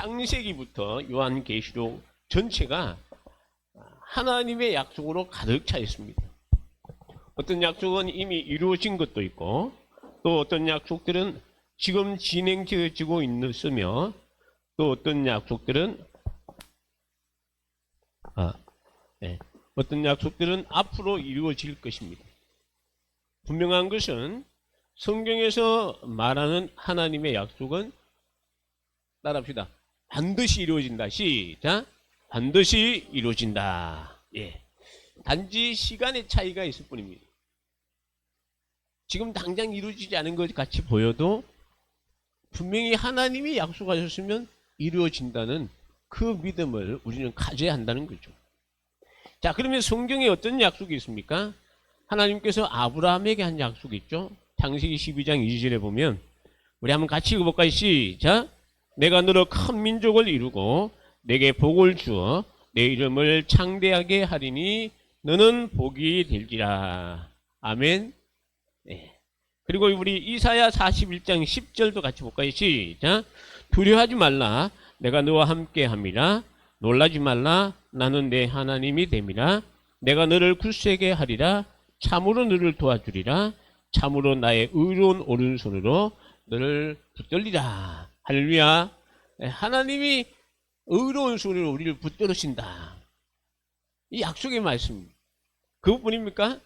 창세기부터 요한계시록 전체가 하나님의 약속으로 가득 차 있습니다. 어떤 약속은 이미 이루어진 것도 있고, 또 어떤 약속들은 지금 진행되어지고 있으며, 또 어떤 약속들은 어떤 약속들은 앞으로 이루어질 것입니다. 분명한 것은 성경에서 말하는 하나님의 약속은, 따라합시다, 반드시 이루어진다. 시작. 반드시 이루어진다. 예. 단지 시간의 차이가 있을 뿐입니다. 지금 당장 이루어지지 않은 것 같이 보여도 분명히 하나님이 약속하셨으면 이루어진다는 그 믿음을 우리는 가져야 한다는 거죠. 자, 그러면 성경에 어떤 약속이 있습니까? 하나님께서 아브라함에게 한 약속이 있죠. 창세기 12장 2절에 보면, 우리 한번 같이 읽어볼까요? 시작. 내가 너로 큰 민족을 이루고 내게 복을 주어 내 이름을 창대하게 하리니 너는 복이 될지라. 아멘. 네. 그리고 우리 이사야 41장 10절도 같이 볼까요? 시작. 두려워하지 말라. 내가 너와 함께 함이라. 놀라지 말라. 나는 내 하나님이 됨이라. 내가 너를 굳세게 하리라. 참으로 너를 도와주리라. 참으로 나의 의로운 오른손으로 너를 붙들리라. 할렐루야. 하나님이 의로운 손으로 우리를 붙들으신다. 이 약속의 말씀. 그것뿐입니까?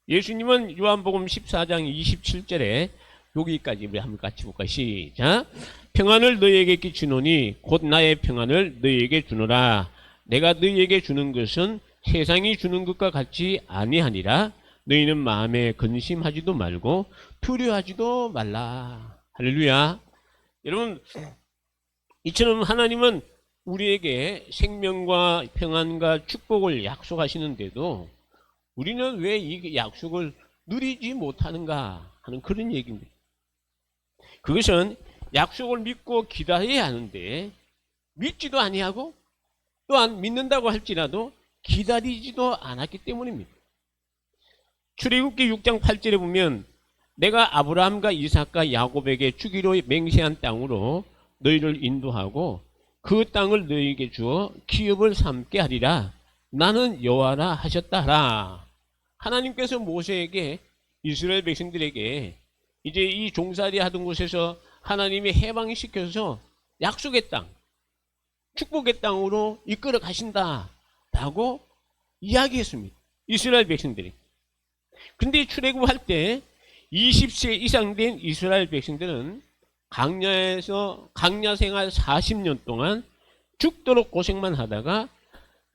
예수님은 요한복음 14장 27절에, 여기까지 우리 한번 같이 볼까요? 시작. 평안을 너희에게 주노니 곧 나의 평안을 너희에게 주노라. 내가 너희에게 주는 것은 세상이 주는 것과 같이 아니하니라. 너희는 마음에 근심하지도 말고 두려워하지도 말라. 할렐루야. 여러분, 이처럼 하나님은 우리에게 생명과 평안과 축복을 약속하시는데도 우리는 왜 이 약속을 누리지 못하는가 하는 그런 얘기입니다. 그것은 약속을 믿고 기다려야 하는데 믿지도 아니하고, 또한 믿는다고 할지라도 기다리지도 않았기 때문입니다. 출애굽기 6장 8절에 보면, 내가 아브라함과 이삭과 야곱에게 주기로 맹세한 땅으로 너희를 인도하고 그 땅을 너희에게 주어 기업을 삼게 하리라. 나는 여호와라 하셨다 하라. 하나님께서 모세에게, 이스라엘 백성들에게 이제 이 종살이 하던 곳에서 하나님이 해방시켜서 약속의 땅, 축복의 땅으로 이끌어 가신다 라고 이야기했습니다. 이스라엘 백성들이. 근데 출애굽할 때 20세 이상 된 이스라엘 백성들은 강야에서 강야 생활 40년 동안 죽도록 고생만 하다가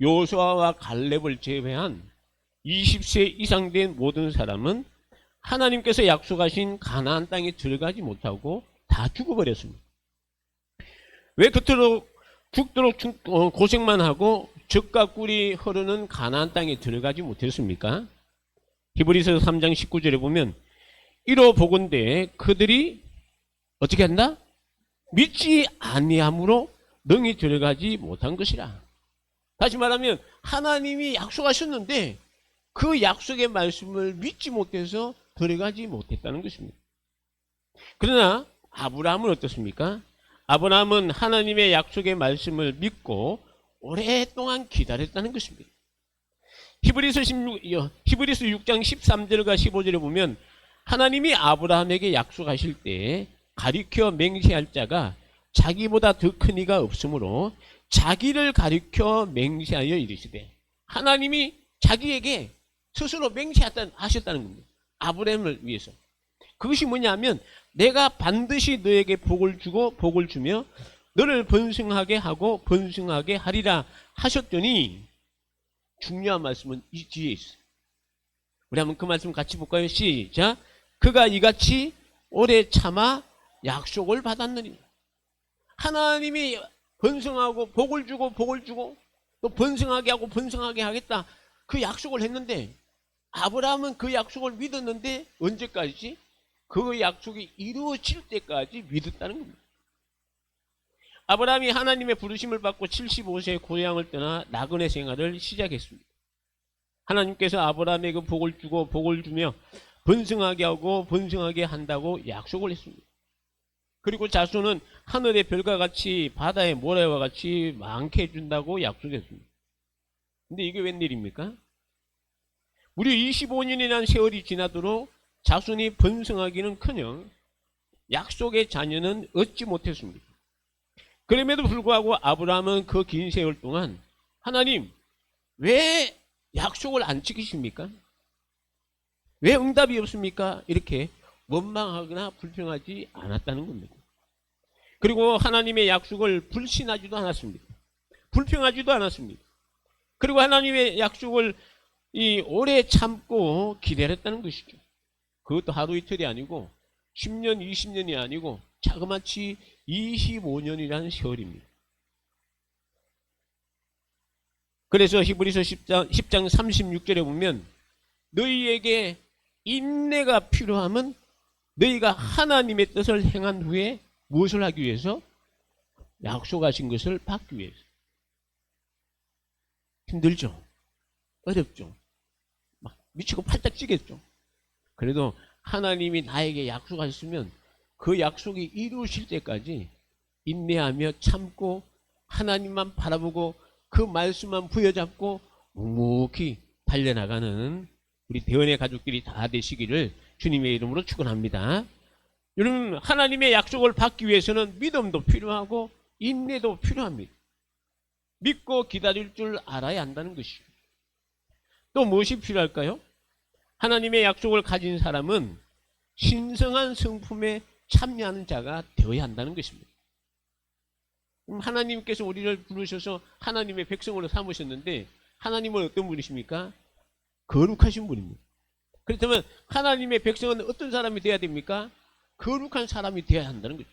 요수아와 갈렙을 제외한 20세 이상 된 모든 사람은 하나님께서 약속하신 가나안 땅에 들어가지 못하고 다 죽어버렸습니다. 왜 그토록 죽도록 고생만 하고 젖과 꿀이 흐르는 가나안 땅에 들어가지 못했습니까? 히브리서 3장 19절에 보면, 이로 보건대 그들이 어떻게 한다? 믿지 아니함으로 능히 들어가지 못한 것이라. 다시 말하면 하나님이 약속하셨는데 그 약속의 말씀을 믿지 못해서 들어가지 못했다는 것입니다. 그러나 아브라함은 어떻습니까? 아브라함은 하나님의 약속의 말씀을 믿고 오랫동안 기다렸다는 것입니다. 히브리서 6장 13절과 15절에 보면, 하나님이 아브라함에게 약속하실 때 가리켜 맹세할 자가 자기보다 더 큰 이가 없으므로 자기를 가리켜 맹세하여 이르시되, 하나님이 자기에게 스스로 맹세하셨다는 겁니다. 아브라함을 위해서. 그것이 뭐냐면, 내가 반드시 너에게 복을 주고 복을 주며 너를 번성하게 하고 번성하게 하리라 하셨더니, 중요한 말씀은 이 뒤에 있어요. 우리 한번 그 말씀 같이 볼까요? 시작. 그가 이같이 오래 참아 약속을 받았느니. 하나님이 번성하고 복을 주고 복을 주고 또 번성하게 하고 번성하게 하겠다, 그 약속을 했는데, 아브라함은 그 약속을 믿었는데 언제까지? 그 약속이 이루어질 때까지 믿었다는 겁니다. 아브라함이 하나님의 부르심을 받고 75세에 고향을 떠나 나그네 생활을 시작했습니다. 하나님께서 아브라함에게 그 복을 주고 복을 주며 번성하게 하고 번성하게 한다고 약속을 했습니다. 그리고 자손은 하늘의 별과 같이 바다의 모래와 같이 많게 해준다고 약속했습니다. 근데 이게 웬일입니까? 무려 25년이라는 세월이 지나도록 자손이 번성하기는커녕 약속의 자녀는 얻지 못했습니다. 그럼에도 불구하고 아브라함은 그 긴 세월 동안 하나님 왜 약속을 안 지키십니까? 왜 응답이 없습니까? 이렇게 원망하거나 불평하지 않았다는 겁니다. 그리고 하나님의 약속을 불신하지도 않았습니다. 불평하지도 않았습니다. 그리고 하나님의 약속을 오래 참고 기다렸다는 것이죠. 그것도 하루 이틀이 아니고 10년, 20년이 아니고 자그마치 25년이라는 세월입니다. 그래서 히브리서 10장 36절에 보면 너희에게 인내가 필요함은 너희가 하나님의 뜻을 행한 후에 무엇을 하기 위해서? 약속하신 것을 받기 위해서. 힘들죠? 어렵죠? 막 미치고 팔딱 뛰겠죠? 그래도 하나님이 나에게 약속하셨으면 그 약속이 이루어질 때까지 인내하며 참고 하나님만 바라보고 그 말씀만 부여잡고 묵묵히 달려나가는 우리 대원의 가족들이 다 되시기를 주님의 이름으로 축원합니다. 여러분, 하나님의 약속을 받기 위해서는 믿음도 필요하고 인내도 필요합니다. 믿고 기다릴 줄 알아야 한다는 것이죠. 또 무엇이 필요할까요? 하나님의 약속을 가진 사람은 신성한 성품에 참여하는 자가 되어야 한다는 것입니다. 하나님께서 우리를 부르셔서 하나님의 백성으로 삼으셨는데 하나님은 어떤 분이십니까? 거룩하신 분입니다. 그렇다면 하나님의 백성은 어떤 사람이 되어야 됩니까? 거룩한 사람이 되어야 한다는 거죠.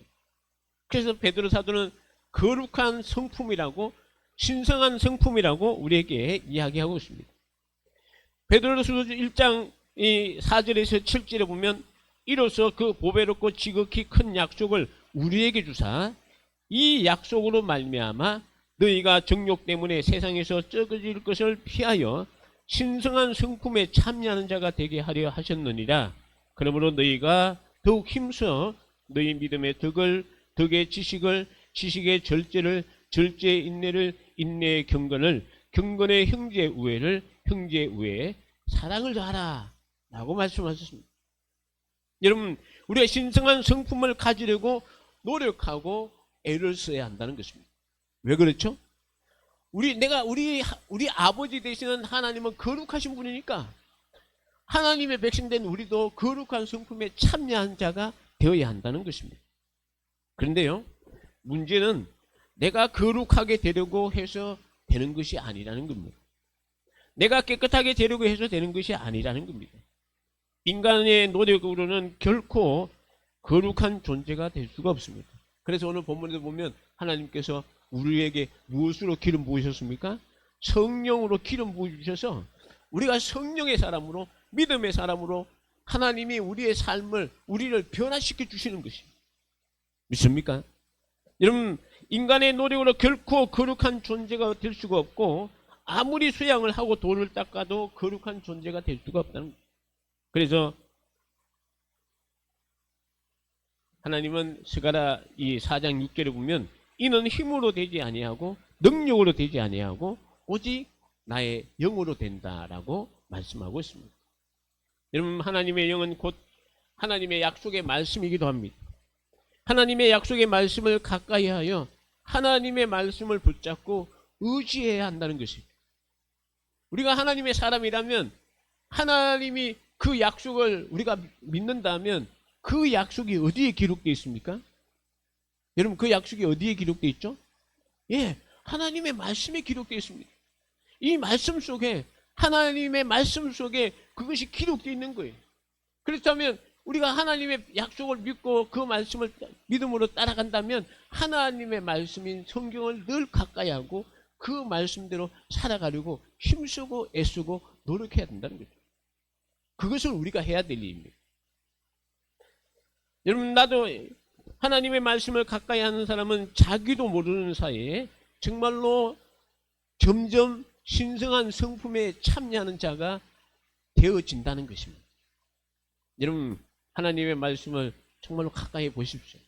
그래서 베드로 사도는 거룩한 성품이라고, 신성한 성품이라고 우리에게 이야기하고 있습니다. 베드로서 1장 4절에서 7절에 보면 이로써 그 보배롭고 지극히 큰 약속을 우리에게 주사 이 약속으로 말미암아 너희가 정욕 때문에 세상에서 썩어질 것을 피하여 신성한 성품에 참여하는 자가 되게 하려 하셨느니라. 그러므로 너희가 더욱 힘써 너희 믿음의 덕을, 덕의 지식을, 지식의 절제를, 절제의 인내를, 인내의 경건을, 경건의 형제 우애를, 형제 우애에 사랑을 더하라 라고 말씀하셨습니다. 여러분, 우리가 신성한 성품을 가지려고 노력하고 애를 써야 한다는 것입니다. 왜 그렇죠? 우리 아버지 되시는 하나님은 거룩하신 분이니까 하나님의 백성된 우리도 거룩한 성품에 참여한 자가 되어야 한다는 것입니다. 그런데요, 문제는 내가 거룩하게 되려고 해서 되는 것이 아니라는 겁니다. 내가 깨끗하게 되려고 해서 되는 것이 아니라는 겁니다. 인간의 노력으로는 결코 거룩한 존재가 될 수가 없습니다. 그래서 오늘 본문에도 보면 하나님께서 우리에게 무엇으로 기름 부으셨습니까? 성령으로 기름 부으셔서 우리가 성령의 사람으로, 믿음의 사람으로 하나님이 우리의 삶을, 우리를 변화시켜 주시는 것입니다. 믿습니까? 여러분, 인간의 노력으로 결코 거룩한 존재가 될 수가 없고 아무리 수양을 하고 돌을 닦아도 거룩한 존재가 될 수가 없다는 거예요. 그래서 하나님은 스가랴 이 4장 6절에 보면 이는 힘으로 되지 아니하고 능력으로 되지 아니하고 오직 나의 영으로 된다라고 말씀하고 있습니다. 여러분, 하나님의 영은 곧 하나님의 약속의 말씀이기도 합니다. 하나님의 약속의 말씀을 가까이 하여 하나님의 말씀을 붙잡고 의지해야 한다는 것입니다. 우리가 하나님의 사람이라면 하나님이 그 약속을 우리가 믿는다면 그 약속이 어디에 기록되어 있습니까? 여러분, 그 약속이 어디에 기록되어 있죠? 예, 하나님의 말씀에 기록되어 있습니다. 이 말씀 속에, 하나님의 말씀 속에 그것이 기록되어 있는 거예요. 그렇다면 우리가 하나님의 약속을 믿고 그 말씀을 믿음으로 따라간다면 하나님의 말씀인 성경을 늘 가까이 하고 그 말씀대로 살아가려고 힘쓰고 애쓰고 노력해야 된다는 거죠. 그것을 우리가 해야 될 일입니다. 여러분, 나도 하나님의 말씀을 가까이 하는 사람은 자기도 모르는 사이에 정말로 점점 신성한 성품에 참여하는 자가 되어진다는 것입니다. 여러분, 하나님의 말씀을 정말로 가까이 보십시오.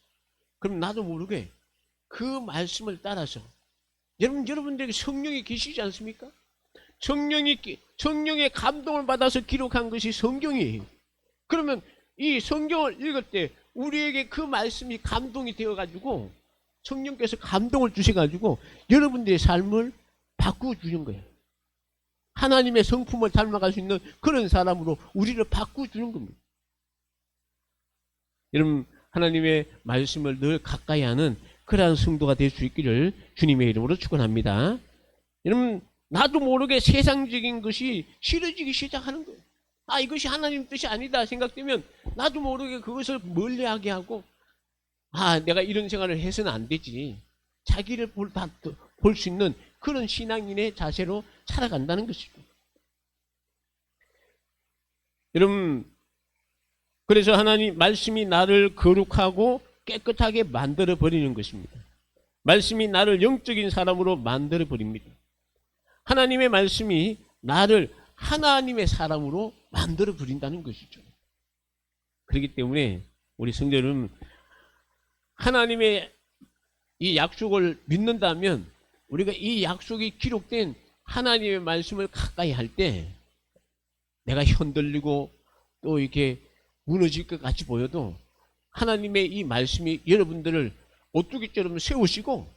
그럼 나도 모르게 그 말씀을 따라서 여러분들에게 성령이 계시지 않습니까? 성령의 감동을 받아서 기록한 것이 성경이에요. 그러면 이 성경을 읽을 때 우리에게 그 말씀이 감동이 되어가지고 성령께서 감동을 주셔가지고 여러분들의 삶을 바꾸어 주는 거예요. 하나님의 성품을 닮아갈 수 있는 그런 사람으로 우리를 바꾸어 주는 겁니다. 여러분, 하나님의 말씀을 늘 가까이 하는 그러한 성도가 될 수 있기를 주님의 이름으로 축원합니다. 여러분, 나도 모르게 세상적인 것이 싫어지기 시작하는 거예요. 아, 이것이 하나님 뜻이 아니다 생각되면 나도 모르게 그것을 멀리하게 하고, 아, 내가 이런 생활을 해서는 안 되지. 자기를 볼 수 있는 그런 신앙인의 자세로 살아간다는 것이죠. 여러분, 그래서 하나님 말씀이 나를 거룩하고 깨끗하게 만들어 버리는 것입니다. 말씀이 나를 영적인 사람으로 만들어 버립니다. 하나님의 말씀이 나를 하나님의 사람으로 만들어 버린다는 것이죠. 그렇기 때문에 우리 성도 여러분, 하나님의 이 약속을 믿는다면 우리가 이 약속이 기록된 하나님의 말씀을 가까이 할 때 내가 흔들리고 또 이렇게 무너질 것 같이 보여도 하나님의 이 말씀이 여러분들을 오뚜기처럼 세우시고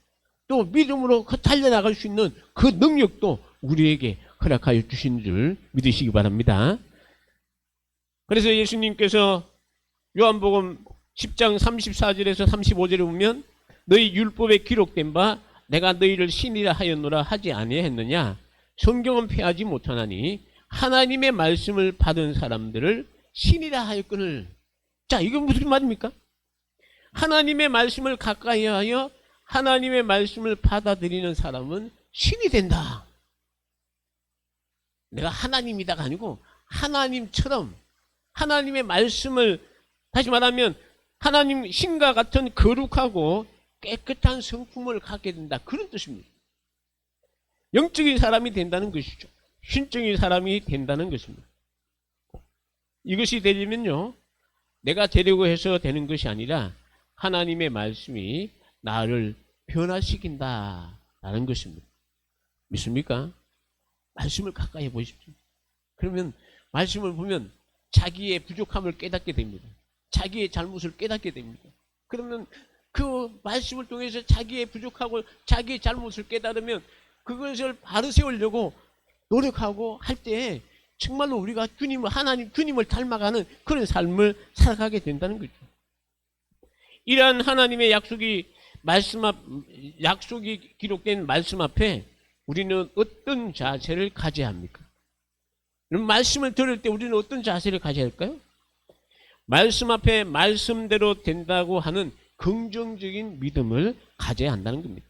또 믿음으로 달려나갈 수 있는 그 능력도 우리에게 허락하여 주신 줄 믿으시기 바랍니다. 그래서 예수님께서 요한복음 10장 34절에서 35절에 보면 너희 율법에 기록된 바 내가 너희를 신이라 하였노라 하지 아니했느냐. 성경은 폐하지 못하나니 하나님의 말씀을 받은 사람들을 신이라 하였거늘. 자, 이건 무슨 말입니까? 하나님의 말씀을 가까이 하여 하나님의 말씀을 받아들이는 사람은 신이 된다. 내가 하나님이다가 아니고 하나님처럼 하나님의 말씀을, 다시 말하면 하나님 신과 같은 거룩하고 깨끗한 성품을 갖게 된다, 그런 뜻입니다. 영적인 사람이 된다는 것이죠. 신적인 사람이 된다는 것입니다. 이것이 되려면요, 내가 되려고 해서 되는 것이 아니라 하나님의 말씀이 나를 변화시킨다라는 것입니다. 믿습니까? 말씀을 가까이 보십시오. 그러면 말씀을 보면 자기의 부족함을 깨닫게 됩니다. 자기의 잘못을 깨닫게 됩니다. 그러면 그 말씀을 통해서 자기의 부족하고 자기의 잘못을 깨달으면 그것을 바로 세우려고 노력하고 할 때 정말로 우리가 주님을 닮아가는 그런 삶을 살아가게 된다는 거죠. 이러한 하나님의 약속이 기록된 말씀 앞에 우리는 어떤 자세를 가져야 합니까? 그럼 말씀을 들을 때 우리는 어떤 자세를 가져야 할까요? 말씀 앞에 말씀대로 된다고 하는 긍정적인 믿음을 가져야 한다는 겁니다.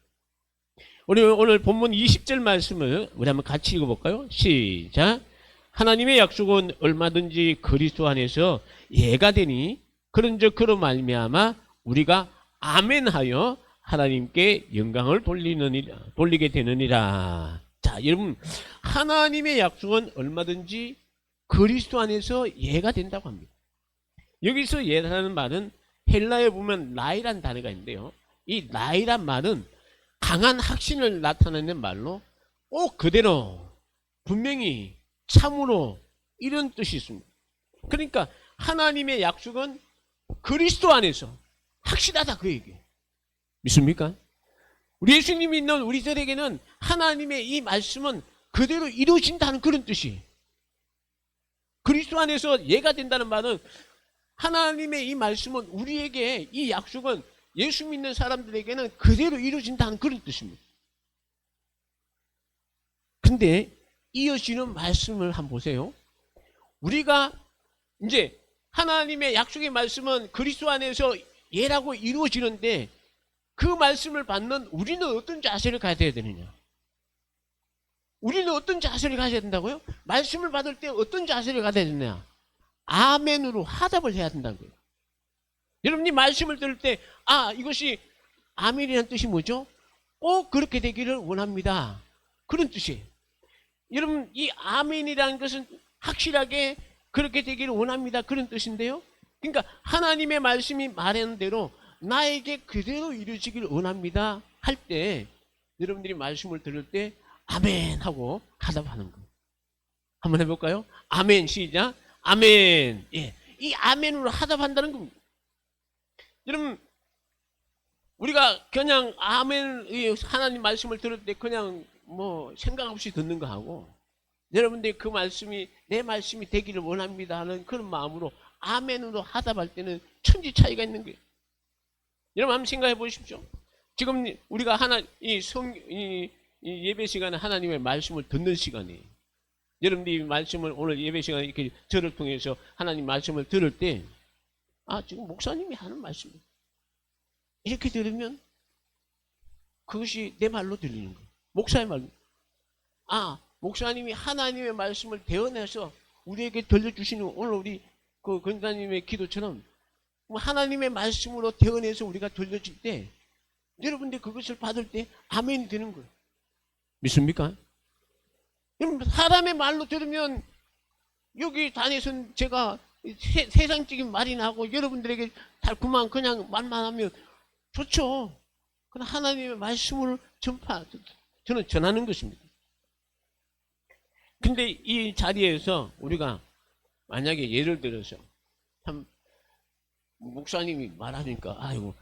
우리 오늘 본문 20절 말씀을 우리 한번 같이 읽어볼까요? 시작. 하나님의 약속은 얼마든지 그리스도 안에서 예가 되니 그런즉 그로 말미암아 우리가 아멘하여 하나님께 영광을 돌리게 되느니라. 자, 여러분, 하나님의 약속은 얼마든지 그리스도 안에서 예가 된다고 합니다. 여기서 예라는 말은 헬라에 보면 라이란 단어가 있는데요, 이 라이란 말은 강한 확신을 나타내는 말로 꼭 그대로 분명히 참으로 이런 뜻이 있습니다. 그러니까 하나님의 약속은 그리스도 안에서 확실하다, 그 얘기예요. 믿습니까? 우리 예수님이 믿는 우리들에게는 하나님의 이 말씀은 그대로 이루어진다는 그런 뜻이에요. 그리스도 안에서 예가 된다는 말은 하나님의 이 말씀은 우리에게, 이 약속은 예수 믿는 사람들에게는 그대로 이루어진다는 그런 뜻입니다. 근데 이어지는 말씀을 한번 보세요. 우리가 이제 하나님의 약속의 말씀은 그리스도 안에서 예라고 이루어지는데 그 말씀을 받는 우리는 어떤 자세를 가져야 되느냐? 우리는 어떤 자세를 가져야 된다고요? 말씀을 받을 때 어떤 자세를 가져야 되느냐? 아멘으로 화답을 해야 된다는 거예요. 여러분이 말씀을 들을 때, 아, 이것이 아멘이라는 뜻이 뭐죠? 꼭 그렇게 되기를 원합니다, 그런 뜻이에요. 여러분, 이 아멘이라는 것은 확실하게 그렇게 되기를 원합니다, 그런 뜻인데요. 그러니까 하나님의 말씀이 말하는 대로 나에게 그대로 이루어지길 원합니다 할 때 여러분들이 말씀을 들을 때 아멘 하고 가답하는 거예요. 한번 해볼까요? 아멘. 시작. 아멘. 예, 이 아멘으로 하답한다는 겁니다. 여러분, 우리가 그냥 아멘, 하나님 말씀을 들을 때 그냥 뭐 생각 없이 듣는 거 하고, 여러분들이 그 말씀이 내 말씀이 되기를 원합니다 하는 그런 마음으로 아멘으로 하답할 때는 천지 차이가 있는 거예요. 여러분 한번 생각해 보십시오. 지금 우리가 이 예배 시간에 하나님의 말씀을 듣는 시간이에요. 여러분들이 말씀을 오늘 예배 시간에 이렇게 저를 통해서 하나님 말씀을 들을 때, 지금 목사님이 하는 말씀 이렇게 들으면 그것이 내 말로 들리는 거예요. 목사의 말로. 목사님이 하나님의 말씀을 대언해서 우리에게 들려주시는, 오늘 우리 그 권사님의 기도처럼 하나님의 말씀으로 대언해서 우리가 들려질 때 여러분들 그것을 받을 때 아멘이 되는 거예요. 믿습니까? 여러분, 사람의 말로 들으면 여기 단에서는 제가 세상적인 말이나 하고 여러분들에게 달콤한 그냥 말만 하면 좋죠. 그러나 하나님의 말씀을 저는 전하는 것입니다. 근데 이 자리에서 우리가 만약에 예를 들어서 참 목사님이 말하니까 아이고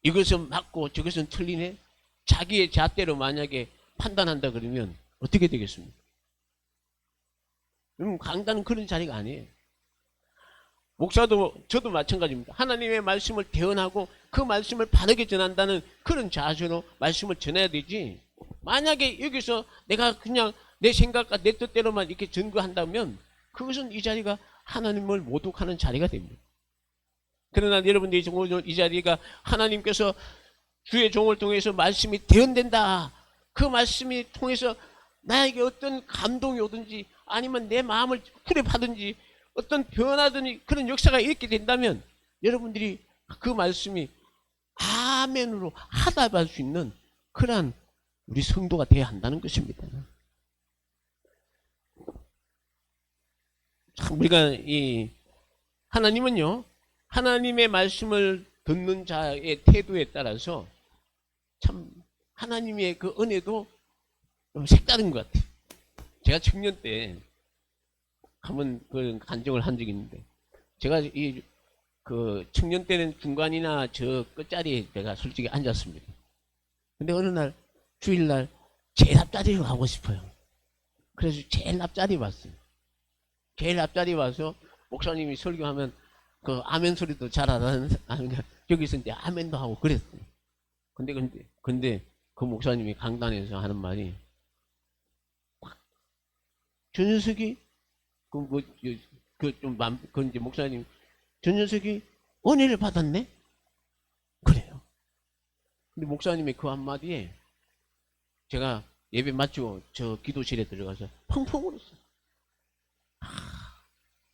이것은 맞고 저것은 틀리네, 자기의 잣대로 만약에 판단한다 그러면 어떻게 되겠습니까? 강단은 그런 자리가 아니에요. 목사도 저도 마찬가지입니다. 하나님의 말씀을 대언하고 그 말씀을 바르게 전한다는 그런 자세로 말씀을 전해야 되지, 만약에 여기서 내가 그냥 내 생각과 내 뜻대로만 이렇게 전거한다면 그것은 이 자리가 하나님을 모독하는 자리가 됩니다. 그러나 여러분들이 오늘 이 자리가 하나님께서 주의 종을 통해서 말씀이 대언된다, 그 말씀이 통해서 나에게 어떤 감동이 오든지 아니면 내 마음을 후련하든지 어떤 변화든지 그런 역사가 있게 된다면 여러분들이 그 말씀이 아멘으로 하답할 수 있는 그러한 우리 성도가 되어야 한다는 것입니다. 우리가 하나님은요, 하나님의 말씀을 듣는 자의 태도에 따라서 참 하나님의 그 은혜도 좀 색다른 것 같아요. 제가 청년 때 한번 그 간증을 한 적이 있는데, 제가 그 청년 때는 중간이나 저 끝자리에 제가 솔직히 앉았습니다. 근데 어느 날 주일날 제일 앞자리로 가고 싶어요. 그래서 제일 앞자리 왔어요. 제일 앞자리 와서 목사님이 설교하면 그 아멘 소리도 잘 안 하는, 여기서 이제 아멘도 하고 그랬어요. 근데 그 목사님이 강단에서 하는 말이, 저 녀석이 이제 목사님, 저 녀석이 은혜를 받았네? 그래요. 근데 목사님의 그 한마디에 제가 예배 마치고 저 기도실에 들어가서 펑펑 울었어요.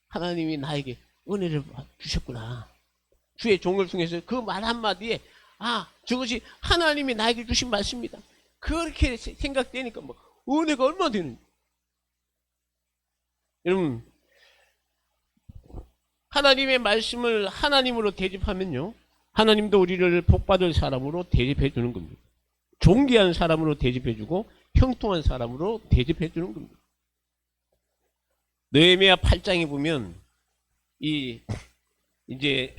하나님이 나에게 은혜를 주셨구나. 주의 종을 통해서 그 말 한마디에 저것이 하나님이 나에게 주신 말씀입니다. 그렇게 생각되니까 뭐 은혜가 얼마나 되는지. 여러분, 하나님의 말씀을 하나님으로 대접하면요, 하나님도 우리를 복받을 사람으로 대접해 주는 겁니다. 존귀한 사람으로 대접해 주고 형통한 사람으로 대접해 주는 겁니다. 느헤미야 8장에 보면 이제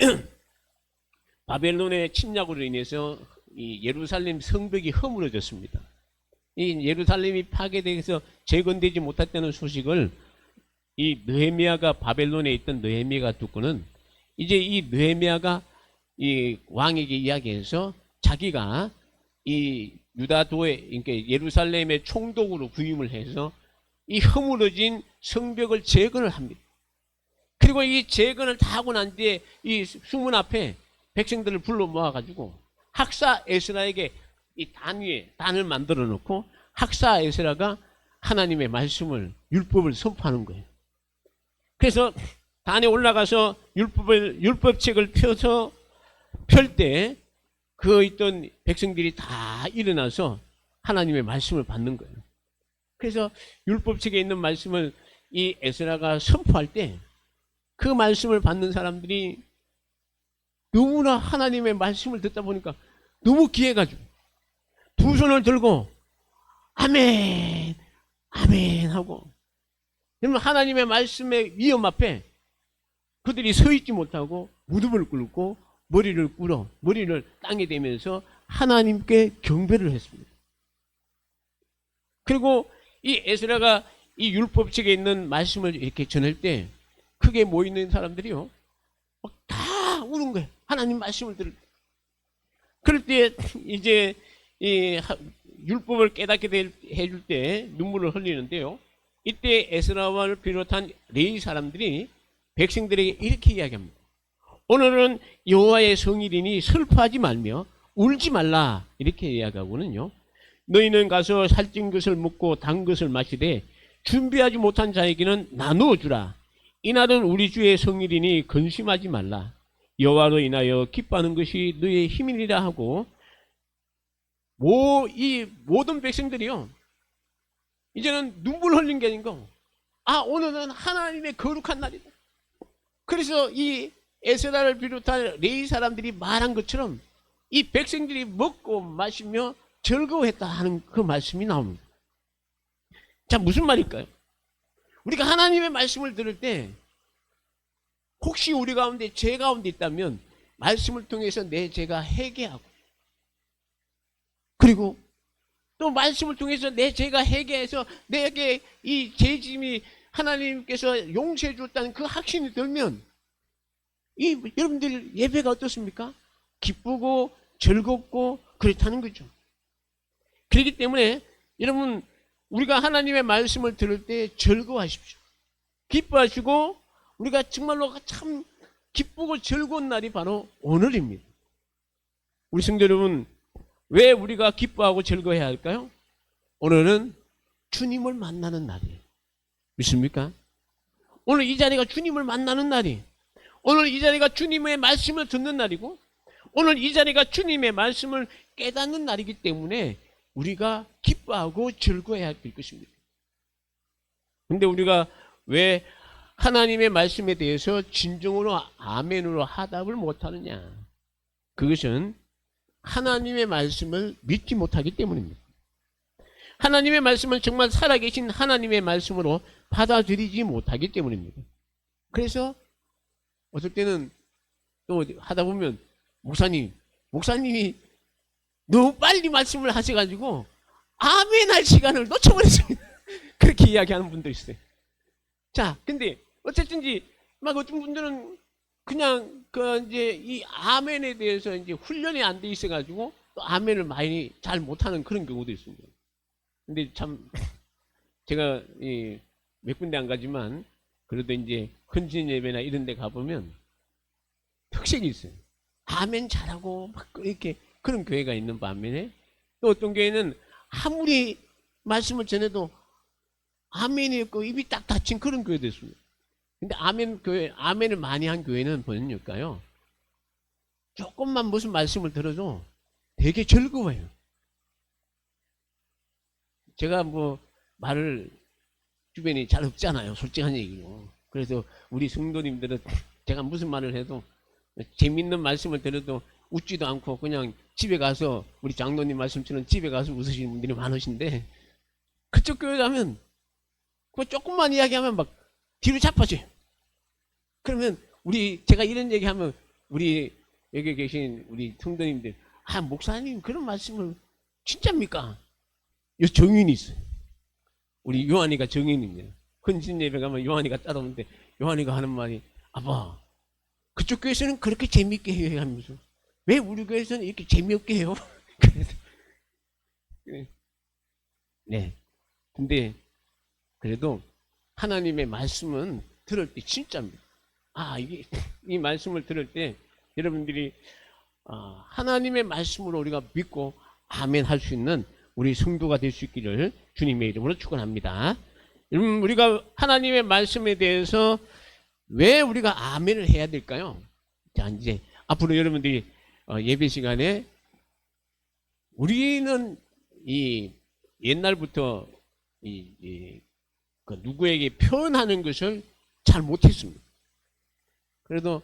바벨론의 침략으로 인해서 이 예루살렘 성벽이 허물어졌습니다. 이 예루살렘이 파괴돼서 재건되지 못했다는 소식을 이 느헤미야가, 바벨론에 있던 느헤미야가 듣고는 이제 이 느헤미야가 이 왕에게 이야기해서 자기가 이 유다도에, 그러니까 예루살렘의 총독으로 부임을 해서 이 허물어진 성벽을 재건을 합니다. 그리고 이 재건을 다 하고 난 뒤에 이 수문 앞에 백성들을 불러 모아가지고 학사 에스라에게 이 단 위에 단을 만들어 놓고 학사 에스라가 하나님의 말씀을, 율법을 선포하는 거예요. 그래서 단에 올라가서 율법책을 펴서 펼 때 그 있던 백성들이 다 일어나서 하나님의 말씀을 받는 거예요. 그래서 율법책에 있는 말씀을 이 에스라가 선포할 때 그 말씀을 받는 사람들이 너무나 하나님의 말씀을 듣다 보니까 너무 귀해가지고 두 손을 들고 아멘 아멘 하고, 그러면 하나님의 말씀의 위험 앞에 그들이 서 있지 못하고 무릎을 꿇고 머리를 땅에 대면서 하나님께 경배를 했습니다. 그리고 이 에스라가 이 율법책에 있는 말씀을 이렇게 전할 때 크게 모이는 사람들이요, 다 우는 거예요. 하나님 말씀을 들을 때. 그럴 때 이제 이 율법을 깨닫게 해줄 때 눈물을 흘리는데요, 이때 에스라를 비롯한 레위 사람들이 백성들에게 이렇게 이야기합니다. 오늘은 여호와의 성일이니 슬퍼하지 말며 울지 말라, 이렇게 이야기하고는요, 너희는 가서 살찐 것을 먹고 단 것을 마시되 준비하지 못한 자에게는 나누어 주라. 이날은 우리 주의 성일이니 근심하지 말라. 여호와로 인하여 기뻐하는 것이 너희의 힘이니라 하고, 이 모든 백성들이요, 이제는 눈물 흘린 게 아니고, 오늘은 하나님의 거룩한 날이다. 그래서 이 에스라를 비롯한 레위 사람들이 말한 것처럼 이 백성들이 먹고 마시며 즐거워했다 하는 그 말씀이 나옵니다. 자, 무슨 말일까요? 우리가 하나님의 말씀을 들을 때 혹시 우리 가운데 죄 가운데 있다면 말씀을 통해서 내 죄가 회개하고, 그리고 또 말씀을 통해서 내 죄가 회개해서 내게 이 죄짐이 하나님께서 용서해 줬다는 그 확신이 들면 여러분들 예배가 어떻습니까? 기쁘고 즐겁고 그렇다는 거죠. 그렇기 때문에 여러분, 우리가 하나님의 말씀을 들을 때 즐거워하십시오. 기뻐하시고, 우리가 정말로 참 기쁘고 즐거운 날이 바로 오늘입니다. 우리 성도 여러분, 왜 우리가 기뻐하고 즐거워해야 할까요? 오늘은 주님을 만나는 날이에요. 믿습니까? 오늘 이 자리가 주님을 만나는 날이에요. 오늘 이 자리가 주님의 말씀을 듣는 날이고, 오늘 이 자리가 주님의 말씀을 깨닫는 날이기 때문에 우리가 기뻐하고 즐거워해야 될 것입니다. 근데 우리가 왜 하나님의 말씀에 대해서 진정으로 아멘으로 하답을 못하느냐? 그것은 하나님의 말씀을 믿지 못하기 때문입니다. 하나님의 말씀을 정말 살아계신 하나님의 말씀으로 받아들이지 못하기 때문입니다. 그래서 어떨 때는 또 하다 보면 목사님이 너무 빨리 말씀을 하셔가지고 아멘 할 시간을 놓쳐버렸습니다. 그렇게 이야기하는 분도 있어요. 자, 근데 어쨌든지 막 어떤 분들은 그냥 이제 이 아멘에 대해서 이제 훈련이 안 돼 있어가지고 또 아멘을 많이 잘 못하는 그런 경우도 있습니다. 근데 참 제가 몇 군데 안 가지만 그래도 이제 헌신 예배나 이런 데 가보면 특색이 있어요. 아멘 잘하고 막 이렇게 그런 교회가 있는 반면에, 또 어떤 교회는 아무리 말씀을 전해도 아멘이 없고 입이 딱 닫힌 그런 교회도 있습니다. 근데 아멘을 많이 한 교회는 뭐냐니까요, 조금만 무슨 말씀을 들어도 되게 즐거워요. 제가 뭐 말을 주변에 잘 없잖아요, 솔직한 얘기로. 그래서 우리 성도님들은 제가 무슨 말을 해도 재밌는 말씀을 들어도 웃지도 않고 그냥 집에 가서, 우리 장로님 말씀처럼 집에 가서 웃으시는 분들이 많으신데, 그쪽 교회 가면 그 조금만 이야기하면 막 뒤로 자빠져요. 그러면 제가 이런 얘기하면 우리 여기 계신 우리 성도님들, 목사님 그런 말씀을 진짜입니까? 요 정인이 있어요. 우리 요한이가 정인입니다. 헌신 예배 가면 요한이가 따라오는데 요한이가 하는 말이, 아빠 그쪽 교회에서는 그렇게 재밌게 해요 하면서, 왜 우리 교회에서는 이렇게 재미없게 해요? 그래서 네. 근데 그래도 하나님의 말씀은 들을 때 진짜입니다. 이 말씀을 들을 때 여러분들이 하나님의 말씀으로 우리가 믿고 아멘 할 수 있는 우리 성도가 될 수 있기를 주님의 이름으로 축원합니다. 여러분, 우리가 하나님의 말씀에 대해서 왜 우리가 아멘을 해야 될까요? 자, 이제 앞으로 여러분들이 예배 시간에, 우리는 이 옛날부터 그 누구에게 표현하는 것을 잘 못했습니다. 그래도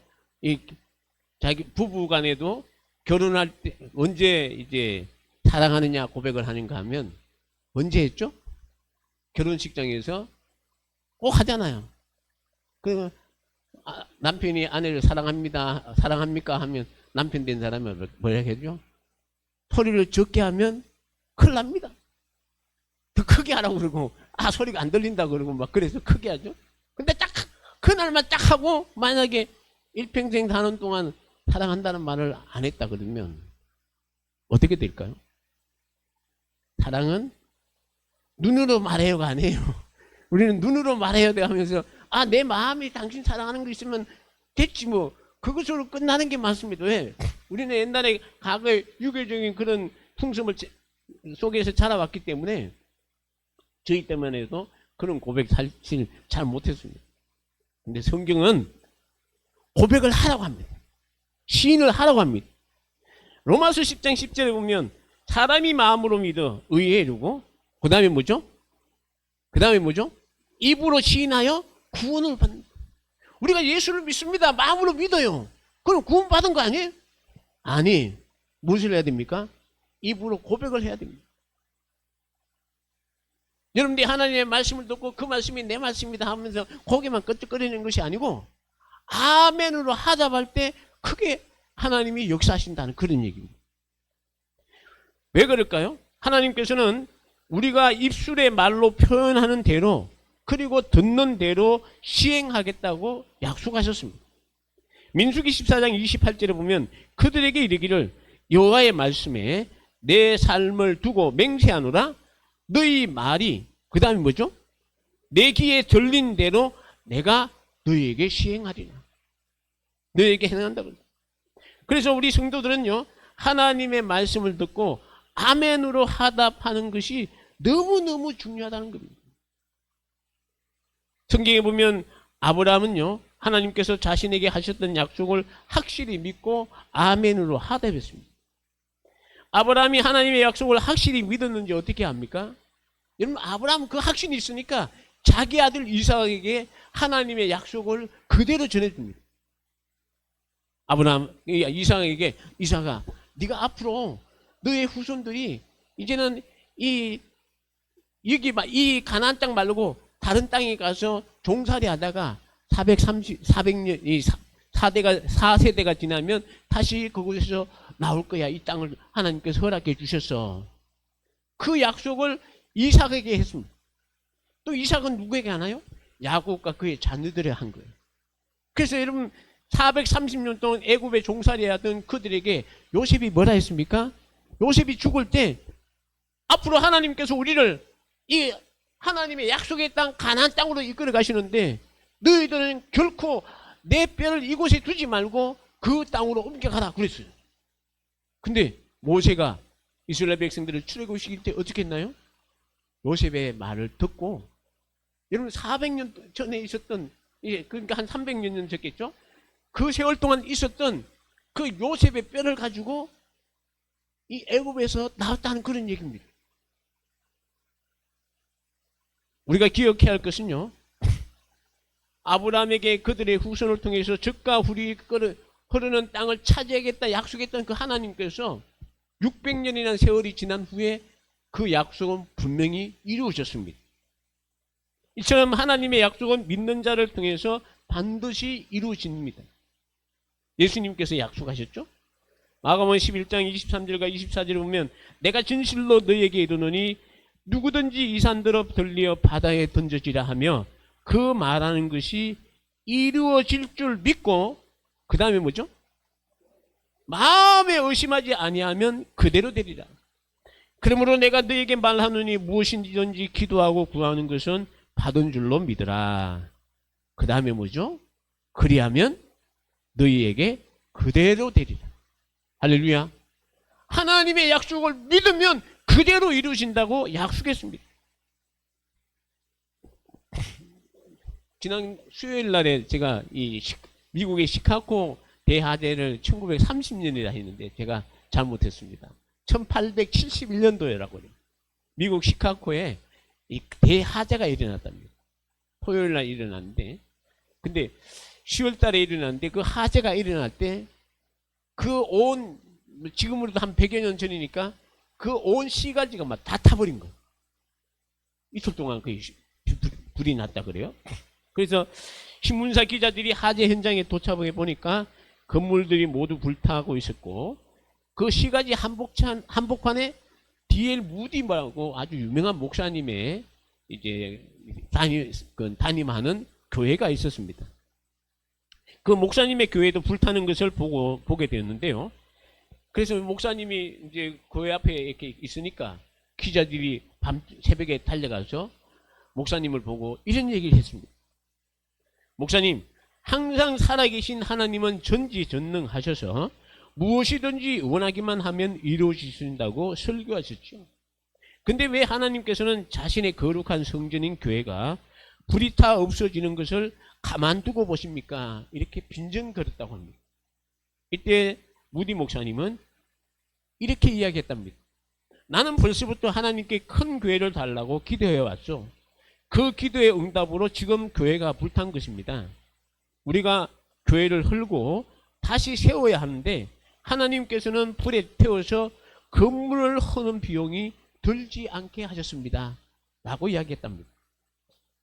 자기 부부 간에도 결혼할 때 언제 이제 사랑하느냐 고백을 하는가 하면 언제 했죠? 결혼식장에서 꼭 하잖아요. 그 남편이 아내를 사랑합니다, 사랑합니까 하면 남편 된 사람이 뭐라 해죠? 소리를 적게 하면 큰일 납니다. 더 크게 하라고 그러고 소리가 안 들린다 그러고 막 그래서 크게 하죠. 근데 딱 그날만 딱 하고 만약에 일평생 사는 동안 사랑한다는 말을 안 했다 그러면 어떻게 될까요? 사랑은 눈으로 말해요가 아니에요. 우리는 눈으로 말해야 돼 하면서 내 마음이 당신 사랑하는 거 있으면 됐지 뭐 그것으로 끝나는 게 맞습니다. 왜? 우리는 옛날에 과거에 유교적인 그런 풍습을 속에서 자라왔기 때문에 저희 때문에도 그런 고백 사실 잘 못했습니다. 근데 성경은 고백을 하라고 합니다. 시인을 하라고 합니다. 로마서 10장 10절에 보면 사람이 마음으로 믿어 의에 이르고 그 다음에 뭐죠? 입으로 시인하여 구원을 받는다. 우리가 예수를 믿습니다. 마음으로 믿어요. 그럼 구원 받은 거 아니에요? 아니, 무엇을 해야 됩니까? 입으로 고백을 해야 됩니다. 여러분들이 하나님의 말씀을 듣고 그 말씀이 내 말씀이다 하면서 고개만 끄적거리는 것이 아니고 아멘으로 하답할 때 크게 하나님이 역사하신다는 그런 얘기입니다. 왜 그럴까요? 하나님께서는 우리가 입술의 말로 표현하는 대로 그리고 듣는 대로 시행하겠다고 약속하셨습니다. 민수기 14장 28절에 보면 그들에게 이르기를 여호와의 말씀에 내 삶을 두고 맹세하노라 너희 말이 그 다음에 뭐죠? 내 귀에 들린 대로 내가 너희에게 시행하리라. 너희에게 행한다. 그래서 우리 성도들은요 하나님의 말씀을 듣고 아멘으로 하답하는 것이 너무너무 중요하다는 겁니다. 성경에 보면 아브라함은요 하나님께서 자신에게 하셨던 약속을 확실히 믿고 아멘으로 하답했습니다. 아브라함이 하나님의 약속을 확실히 믿었는지 어떻게 합니까? 여러분 아브라함은 그 확신이 있으니까 자기 아들 이삭에게 하나님의 약속을 그대로 전해줍니다. 아브라함 이삭에게 이삭아 네가 앞으로 너의 후손들이 이제는 이 가나안 땅 말고 다른 땅에 가서 종살이 하다가 400년 4세대가 지나면 다시 그곳에서 나올 거야. 이 땅을 하나님께서 허락해 주셔서 그 약속을 이삭에게 했습니다. 또 이삭은 누구에게 하나요? 야곱과 그의 자녀들에게 한 거예요. 그래서 여러분 430년 동안 애굽에 종살이 하던 그들에게 요셉이 뭐라 했습니까? 요셉이 죽을 때 앞으로 하나님께서 우리를 이 하나님의 약속의 땅 가나안 땅으로 이끌어 가시는데 너희들은 결코 내 뼈를 이곳에 두지 말고 그 땅으로 옮겨가라 그랬어요. 근데 모세가 이스라엘 백성들을 출애굽시킬 때 어떻게 했나요? 요셉의 말을 듣고 여러분 400년 전에 있었던 그러니까 한 300년 전 됐겠죠? 그 세월 동안 있었던 그 요셉의 뼈를 가지고 이 애굽에서 나왔다는 그런 얘기입니다. 우리가 기억해야 할 것은요. 아브라함에게 그들의 후손을 통해서 적과 훌이 흐르는 땅을 차지하겠다 약속했던 그 하나님께서 600년이라는 세월이 지난 후에 그 약속은 분명히 이루어졌습니다. 이처럼 하나님의 약속은 믿는 자를 통해서 반드시 이루어집니다. 예수님께서 약속하셨죠? 마가복음 11장 23절과 24절에 보면 내가 진실로 너희에게 이르노니 누구든지 이 산들어 들리어 바다에 던져지라 하며 그 말하는 것이 이루어질 줄 믿고 그 다음에 뭐죠? 마음에 의심하지 아니하면 그대로 되리라. 그러므로 내가 너에게 말하노니 무엇인지든지 기도하고 구하는 것은 받은 줄로 믿으라. 그 다음에 뭐죠? 그리하면 너희에게 그대로 되리라. 할렐루야. 하나님의 약속을 믿으면 그대로 이루어진다고 약속했습니다. 지난 수요일 날에 제가 이 미국의 시카고 대하대를 1930년이라 했는데 제가 잘못했습니다. 1871년도라고 해요. 미국 시카고에 이 대하재가 일어났답니다. 토요일 날 일어났는데 근데 10월 달에 일어났는데 그 하재가 일어날 때 그 온, 지금으로도 한 100여 년 전이니까 그 온 씨가지가 막 다 타버린 거예요. 이틀 동안 그 불이 났다 그래요. 그래서 신문사 기자들이 화재 현장에 도착해 보니까 건물들이 모두 불타고 있었고, 그 시가지 한복판에 D.L. 무디라고 아주 유명한 목사님의 이제 담임하는 교회가 있었습니다. 그 목사님의 교회도 불타는 것을 보게 되었는데요. 그래서 목사님이 이제 교회 앞에 이렇게 있으니까 기자들이 새벽에 달려가서 목사님을 보고 이런 얘기를 했습니다. 목사님, 항상 살아계신 하나님은 전지전능하셔서 무엇이든지 원하기만 하면 이루어지신다고 설교하셨죠. 근데 왜 하나님께서는 자신의 거룩한 성전인 교회가 불이 타 없어지는 것을 가만두고 보십니까? 이렇게 빈정거렸다고 합니다. 이때 무디 목사님은 이렇게 이야기했답니다. 나는 벌써부터 하나님께 큰 교회를 달라고 기도해 왔죠. 그 기도의 응답으로 지금 교회가 불탄 것입니다. 우리가 교회를 헐고 다시 세워야 하는데 하나님께서는 불에 태워서 건물을 허는 비용이 들지 않게 하셨습니다. 라고 이야기했답니다.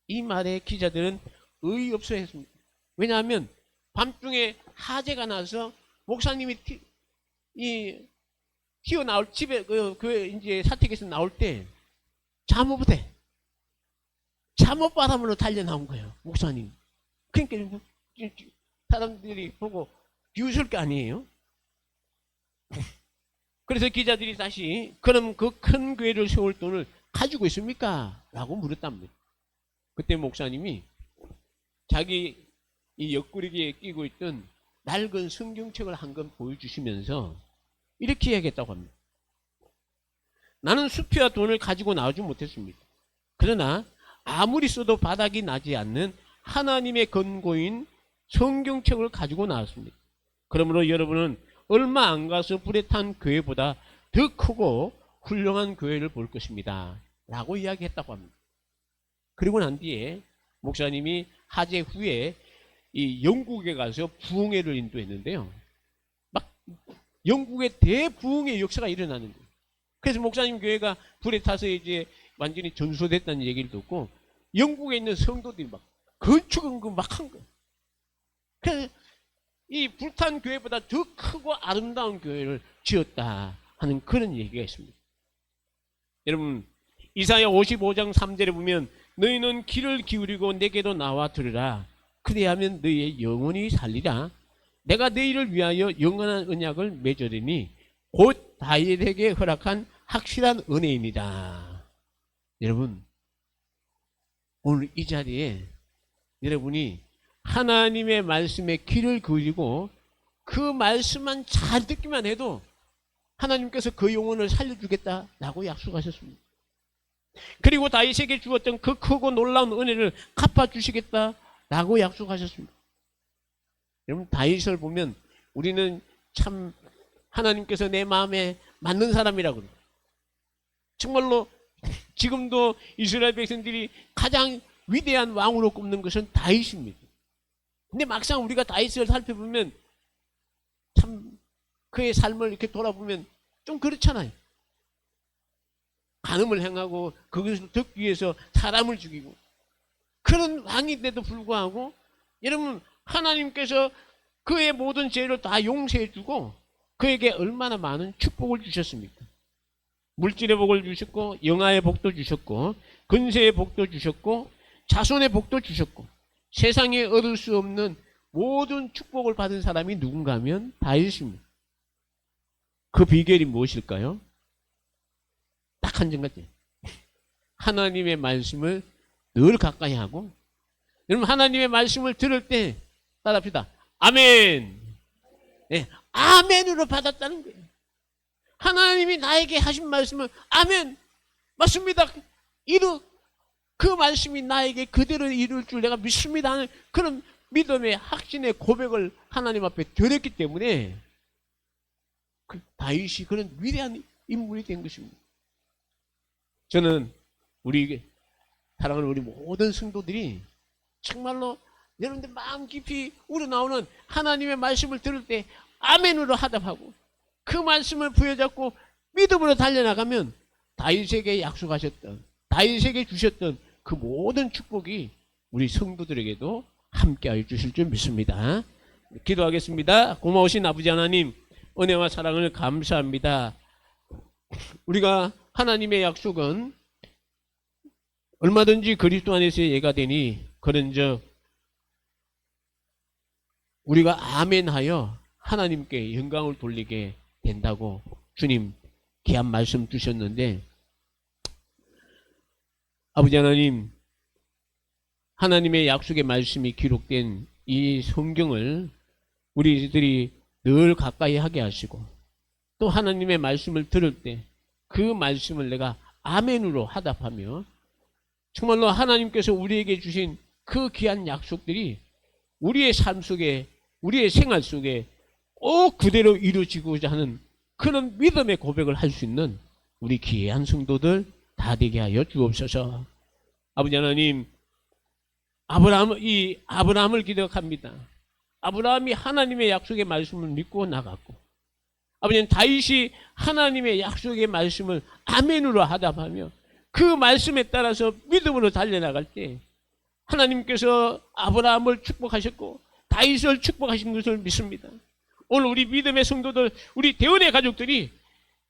이 말에 기자들은 어이없어 했습니다. 왜냐하면 밤중에 화재가 나서 목사님이 튀어나올 집에 교회 이제 사택에서 나올 때 잠옷바람으로 달려 나온 거예요. 목사님. 그러니까 사람들이 보고 비웃을 게 아니에요. 그래서 기자들이 다시 그럼 그 큰 교회를 세울 돈을 가지고 있습니까? 라고 물었답니다. 그때 목사님이 자기 이 옆구리에 끼고 있던 낡은 성경책을 한 권 보여주시면서 이렇게 얘기했다고 합니다. 나는 수표와 돈을 가지고 나오지 못했습니다. 그러나 아무리 써도 바닥이 나지 않는 하나님의 권고인 성경책을 가지고 나왔습니다. 그러므로 여러분은 얼마 안 가서 불에 탄 교회보다 더 크고 훌륭한 교회를 볼 것입니다. 라고 이야기했다고 합니다. 그리고 난 뒤에 목사님이 화재 후에 이 영국에 가서 부흥회를 인도했는데요. 막 영국의 대부흥의 역사가 일어나는 거예요. 그래서 목사님 교회가 불에 타서 이제 완전히 전소됐다는 얘기를 듣고 영국에 있는 성도들이 막 건축은 막 한 거예요. 그래서 이 불탄 교회보다 더 크고 아름다운 교회를 지었다 하는 그런 얘기가 있습니다. 여러분, 이사야 55장 3절에 보면 너희는 귀를 기울이고 내게로 나와 들으라. 그래야면 너희의 영혼이 살리라. 내가 너희를 위하여 영원한 언약을 맺으리니 곧 다윗에게 허락한 확실한 은혜입니다. 여러분, 오늘 이 자리에 여러분이 하나님의 말씀에 귀를 기울이고 그 말씀만 잘 듣기만 해도 하나님께서 그 영혼을 살려주겠다라고 약속하셨습니다. 그리고 다윗에게 주었던 그 크고 놀라운 은혜를 갚아주시겠다라고 약속하셨습니다. 여러분, 다윗을 보면 우리는 참 하나님께서 내 마음에 맞는 사람이라고 그래요. 정말로 지금도 이스라엘 백성들이 가장 위대한 왕으로 꼽는 것은 다윗입니다. 근데 막상 우리가 다윗을 살펴보면 참 그의 삶을 이렇게 돌아보면 좀 그렇잖아요. 간음을 행하고 그것을 듣기 위해서 사람을 죽이고 그런 왕인데도 불구하고 여러분, 하나님께서 그의 모든 죄를 다 용서해 주고 그에게 얼마나 많은 축복을 주셨습니까? 물질의 복을 주셨고 영아의 복도 주셨고 근세의 복도 주셨고 자손의 복도 주셨고 세상에 얻을 수 없는 모든 축복을 받은 사람이 누군가 하면 다윗입니다. 그 비결이 무엇일까요? 딱 한 가지. 하나님의 말씀을 늘 가까이 하고, 여러분, 하나님의 말씀을 들을 때 따라합시다. 아멘. 네, 아멘으로 받았다는 거예요. 하나님이 나에게 하신 말씀은 아멘. 맞습니다. 그 말씀이 나에게 그대로 이룰 줄 내가 믿습니다 하는 그런 믿음의 확신의 고백을 하나님 앞에 드렸기 때문에 그 다윗이 그런 위대한 인물이 된 것입니다. 저는 우리 사랑하는 우리 모든 성도들이 정말로 여러분들 마음 깊이 우러나오는 하나님의 말씀을 들을 때 아멘으로 하답하고 그 말씀을 부여잡고 믿음으로 달려나가면 다윗에게 약속하셨던, 다윗에게 주셨던 그 모든 축복이 우리 성도들에게도 함께하여 주실 줄 믿습니다. 기도하겠습니다. 고마우신 아버지 하나님, 은혜와 사랑을 감사합니다. 우리가 하나님의 약속은 얼마든지 그리스도 안에서의 예가 되니 그런즉 우리가 아멘하여 하나님께 영광을 돌리게 된다고 주님 귀한 말씀 주셨는데, 아버지 하나님, 하나님의 약속의 말씀이 기록된 이 성경을 우리들이 늘 가까이 하게 하시고, 또 하나님의 말씀을 들을 때 그 말씀을 내가 아멘으로 하답하며 정말로 하나님께서 우리에게 주신 그 귀한 약속들이 우리의 삶 속에, 우리의 생활 속에 꼭 그대로 이루어지고자 하는 그런 믿음의 고백을 할 수 있는 우리 귀한 성도들 다 되게 하여 주옵소서. 아버지 하나님, 아브라함을 기억합니다. 아브라함이 하나님의 약속의 말씀을 믿고 나갔고, 아버지는 다윗이 하나님의 약속의 말씀을 아멘으로 하답하며 그 말씀에 따라서 믿음으로 달려나갈 때 하나님께서 아브라함을 축복하셨고 다윗을 축복하신 것을 믿습니다. 오늘 우리 믿음의 성도들, 우리 대원의 가족들이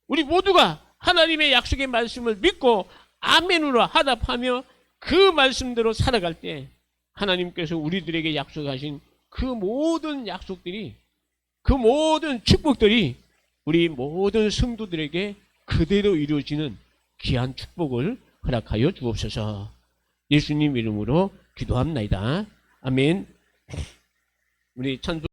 우리 모두가 하나님의 약속의 말씀을 믿고 아멘으로 하답하며 그 말씀대로 살아갈 때 하나님께서 우리들에게 약속하신 그 모든 약속들이, 그 모든 축복들이 우리 모든 성도들에게 그대로 이루어지는 귀한 축복을 허락하여 주옵소서. 예수님 이름으로 기도합나이다. 아멘. 우리 찬송